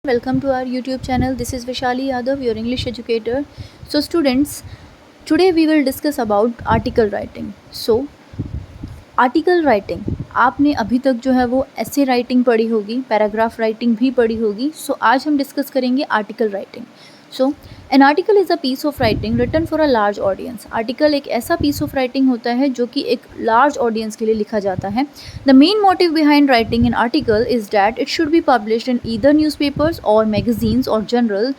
Welcome to our YouTube channel. This is Vishali Yadav, your English educator. So students, today we will discuss about article writing. So article writing आपने अभी तक जो है वो ऐसे writing पढ़ी होगी, पैराग्राफ राइटिंग भी पढ़ी होगी. सो आज हम डिस्कस करेंगे article writing. So an article is a piece of writing written for a large audience. Article एक ऐसा पीस ऑफ राइटिंग होता है जो कि एक लार्ज ऑडियंस के लिए लिखा जाता है. The main motive behind writing an article is that it should be published in either newspapers और मैगजीन्स और journal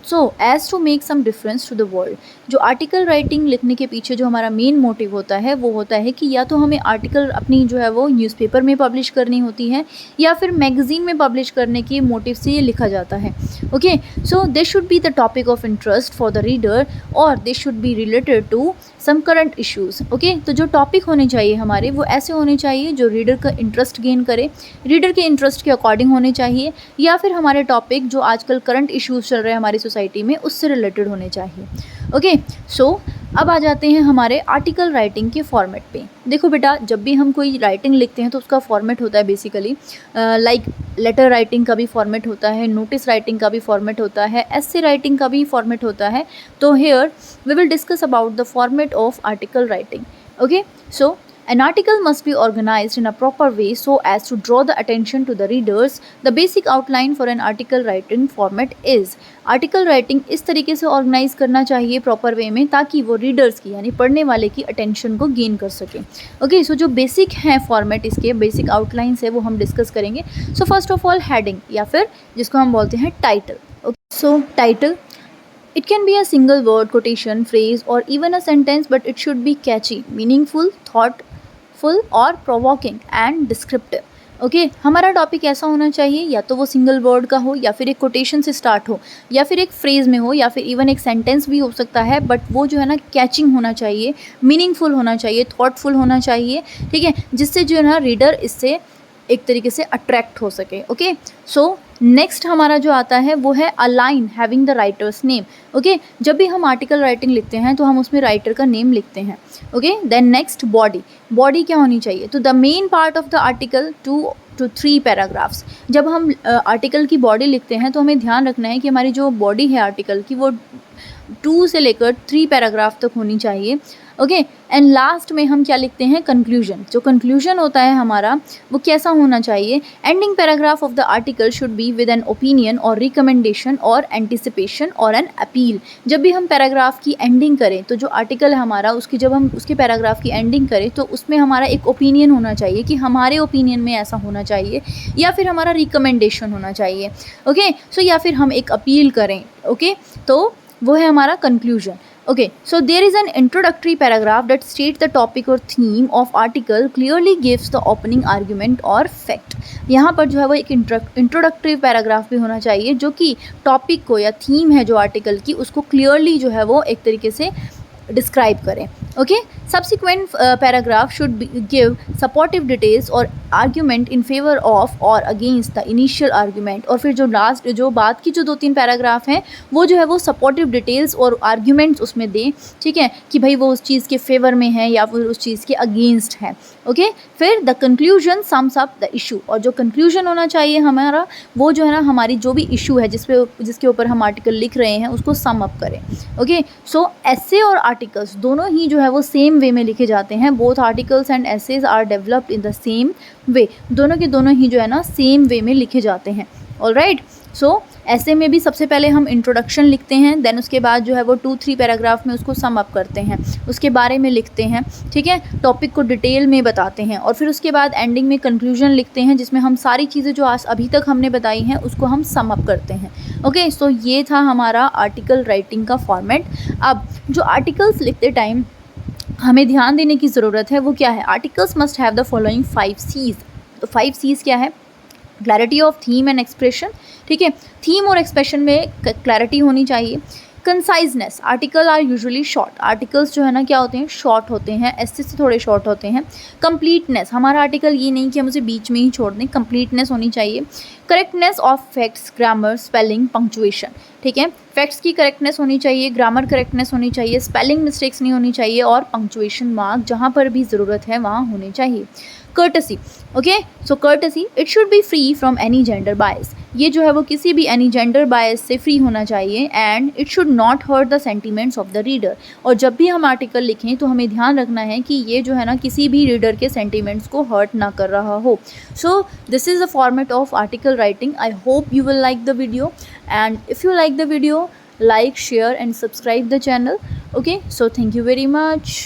so as to make some difference to the world. जो आर्टिकल राइटिंग लिखने के पीछे जो हमारा मेन मोटिव होता है वो होता है कि या तो हमें आर्टिकल अपनी जो है वो न्यूज़पेपर में पब्लिश करनी होती है या फिर मैगज़ीन में पब्लिश करने के मोटिव से ये लिखा जाता है. Okay, so this should be the topic of interest for the reader और this should be related to some current issues. Okay, तो जो टॉपिक होने चाहिए हमारे वो ऐसे होने चाहिए जो रीडर का इंटरेस्ट गेन करे, रीडर के इंटरेस्ट के अकॉर्डिंग होने चाहिए, या फिर हमारे टॉपिक जो आजकल करंट इश्यूज़ चल रहे हैं हमारी सोसाइटी में उससे रिलेटेड होने चाहिए. ओके, सो अब आ जाते हैं हमारे आर्टिकल राइटिंग के फॉर्मेट पे. देखो बेटा, जब भी हम कोई राइटिंग लिखते हैं तो उसका फॉर्मेट होता है बेसिकली लाइक लेटर राइटिंग का भी फॉर्मेट होता है, नोटिस राइटिंग का भी फॉर्मेट होता है, एस्से राइटिंग का भी फॉर्मेट होता है. तो here we will discuss about the format of article writing. Okay, so an article must be organized in a proper way so as to draw the attention to the readers. The basic outline for an article writing format is article writing इस तरीके से organise करना चाहिए proper way में ताकि वो readers की यानी पढ़ने वाले की अटेंशन को गेन कर सके. ओके, सो जो बेसिक हैं फॉर्मेट, इसके बेसिक आउटलाइंस है वो हम डिस्कस करेंगे. So first of all heading या फिर जिसको हम बोलते हैं title. Okay, so title it can be a single word, quotation, phrase or even a sentence, but it should be catchy, meaningful, thoughtful और provoking and descriptive. ओके, हमारा topic ऐसा होना चाहिए या तो वो सिंगल वर्ड का हो या फिर एक कोटेशन से स्टार्ट हो या फिर एक फ्रेज़ में हो या फिर इवन एक सेंटेंस भी हो सकता है, बट वो जो है ना कैचिंग होना चाहिए, मीनिंगफुल होना चाहिए, थॉटफुल होना चाहिए. ठीक है, जिससे जो है ना रीडर इससे एक तरीके से अट्रैक्ट हो सके. ओके, सो नेक्स्ट हमारा जो आता है वो है a line having the writers name. Okay, जब भी हम आर्टिकल राइटिंग लिखते हैं तो हम उसमें राइटर का नेम लिखते हैं. Okay, then next body. Body क्या होनी चाहिए? तो the main part of the article 2 to 3 paragraphs. जब हम आर्टिकल की बॉडी लिखते हैं तो हमें ध्यान रखना है कि हमारी जो बॉडी है आर्टिकल की वो 2 से लेकर 3 पैराग्राफ तक होनी चाहिए. ओके, एंड लास्ट में हम क्या लिखते हैं? कंक्लूजन. जो कंक्लूजन होता है हमारा वो कैसा होना चाहिए? Ending paragraph of the article should be with an opinion और रिकमेंडेशन और एंटिसिपेशन और एन अपील. जब भी हम पैराग्राफ की एंडिंग करें तो जो आर्टिकल है हमारा उसकी जब हम उसके पैराग्राफ की एंडिंग करें तो उसमें हमारा एक ओपिनियन होना चाहिए कि हमारे ओपिनियन में ऐसा होना चाहिए, या फिर हमारा रिकमेंडेशन होना चाहिए. ओके, सो या फिर हम एक अपील करें. ओके, तो वो है हमारा conclusion. Okay, so there is an introductory paragraph that states the topic or theme of article, clearly gives the opening argument or fact. यहाँ पर जो है वो एक इंट्रोडक्टरी पैराग्राफ भी होना चाहिए जो कि टॉपिक को या थीम है जो आर्टिकल की उसको क्लियरली जो है वो एक तरीके से डिस्क्राइब करें. Okay, subsequent paragraph should give supportive details और आर्ग्यूमेंट इन फेवर ऑफ और अगेंस्ट द इनिशियल आर्ग्यूमेंट. और फिर जो लास्ट जो बाद की जो 2-3 पैराग्राफ हैं वो जो है वो सपोर्टिव डिटेल्स और आर्ग्यूमेंट्स उसमें दें. ठीक है, कि भाई वो उस चीज़ के फेवर में है या फिर उस चीज़ के अगेंस्ट है. ओके, फिर the conclusion sums up the issue. और जो कंक्लूजन होना चाहिए हमारा वो जो है ना हमारी जो भी इशू है जिसके ऊपर हम आर्टिकल लिख रहे हैं उसको सम अप करें. ओके, सो एस्से और आर्टिकल्स दोनों ही जो है वो सेम वे में लिखे जाते हैं. Both articles and essays are developed in the same way. दोनों के दोनों ही जो है ना सेम वे में लिखे जाते हैं. ऑलराइट, सो ऐसे में भी सबसे पहले हम इंट्रोडक्शन लिखते हैं, देन उसके बाद जो है वो 2-3 पैराग्राफ में उसको सम अप करते हैं, उसके बारे में लिखते हैं. ठीक है, टॉपिक को डिटेल में बताते हैं और फिर उसके बाद एंडिंग में कंक्लूजन लिखते हैं जिसमें हम सारी चीज़ें जो आज अभी तक हमने बताई हैं उसको हम सम अप करते हैं. ओके, सो ये था हमारा आर्टिकल राइटिंग का फॉर्मेट. अब जो आर्टिकल्स लिखते टाइम हमें ध्यान देने की ज़रूरत है वो क्या है? Articles must have the following 5 C's. तो 5 C's क्या है? Clarity of theme and expression. ठीक है, थीम और एक्सप्रेशन में क्लैरिटी होनी चाहिए. Conciseness. Articles are usually short. Articles जो है ना क्या होते हैं? शॉर्ट होते हैं, ऐसे से थोड़े शॉर्ट होते हैं. कंप्लीटनेस. हमारा आर्टिकल ये नहीं कि हम उसे बीच में ही छोड़ दें, कंप्लीटनेस होनी चाहिए. Correctness of facts, grammar, spelling, punctuation. ठीक है, फैक्ट्स की करेक्टनेस होनी चाहिए, ग्रामर करेक्टनेस होनी चाहिए, स्पेलिंग मिस्टेक्स नहीं होनी चाहिए और पंक्चुएशन मार्क जहाँ पर भी ज़रूरत है वहाँ होने चाहिए. Courtesy, okay. So courtesy, it should B free from any gender bias, ये जो है वो किसी भी एनी जेंडर बायस से फ्री होना चाहिए, and it should not hurt the sentiments of the reader. और जब भी हम आर्टिकल लिखें तो हमें ध्यान रखना है कि ये जो है ना किसी भी रीडर के सेंटिमेंट्स को हर्ट ना कर रहा हो। So this is the format of article writing. I hope you will like the video, and if you like the video, like, share and subscribe the channel. Okay, so thank you very much.